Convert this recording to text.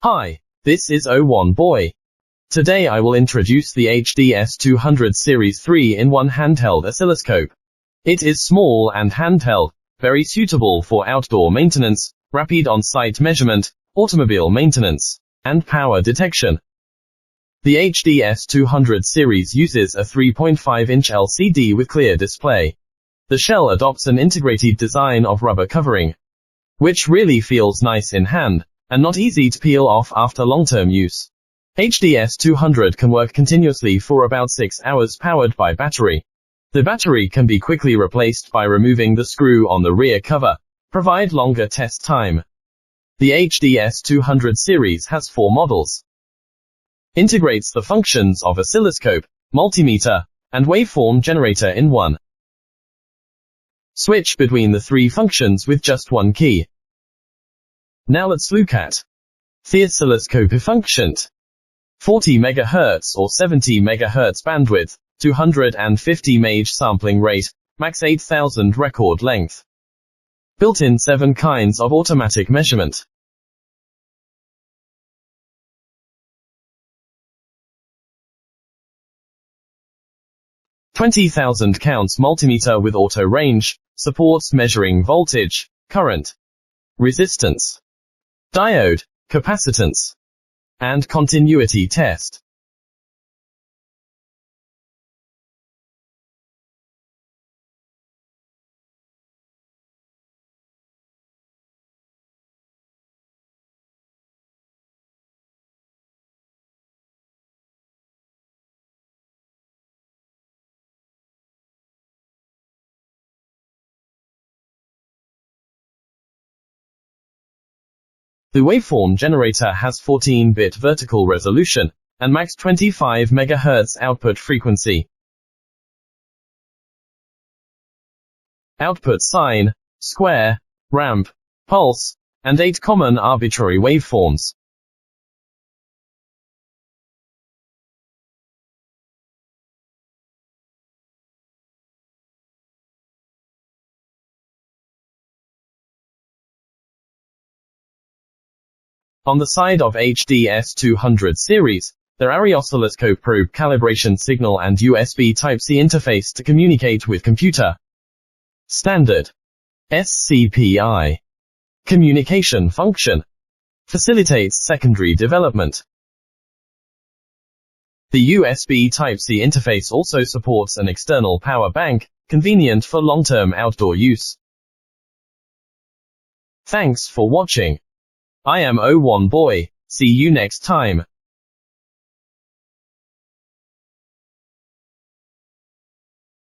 Hi, this is OWON Boy. Today I will introduce the HDS200 Series 3-in-1 handheld oscilloscope. It is small and handheld, very suitable for outdoor maintenance, rapid on-site measurement, automobile maintenance, and power detection. The HDS200 series uses a 3.5-inch LCD with clear display. The shell adopts an integrated design of rubber covering, which really feels nice in hand, and not easy to peel off after long-term use. HDS200 can work continuously for about 6 hours powered by battery. The battery can be quickly replaced by removing the screw on the rear cover, provide longer test time. The HDS200 series has 4 models. Integrates the functions of oscilloscope, multimeter, and waveform generator in one. Switch between the 3 functions with just one key. Now let's look at the oscilloscope functioned. 40 MHz or 70 MHz bandwidth, 250 MHz sampling rate, max 8000 record length. Built-in 7 kinds of automatic measurement. $20,000 counts multimeter with auto range, supports measuring voltage, current, resistance, diode, capacitance, and continuity test. The waveform generator has 14-bit vertical resolution, and max 25 MHz output frequency. Output sine, square, ramp, pulse, and 8 common arbitrary waveforms. On the side of HDS200 series, there are oscilloscope probe calibration signal and USB Type-C interface to communicate with computer. Standard SCPI communication function facilitates secondary development. The USB Type-C interface also supports an external power bank, convenient for long-term outdoor use. Thanks for watching. I am OWON Boy. See you next time.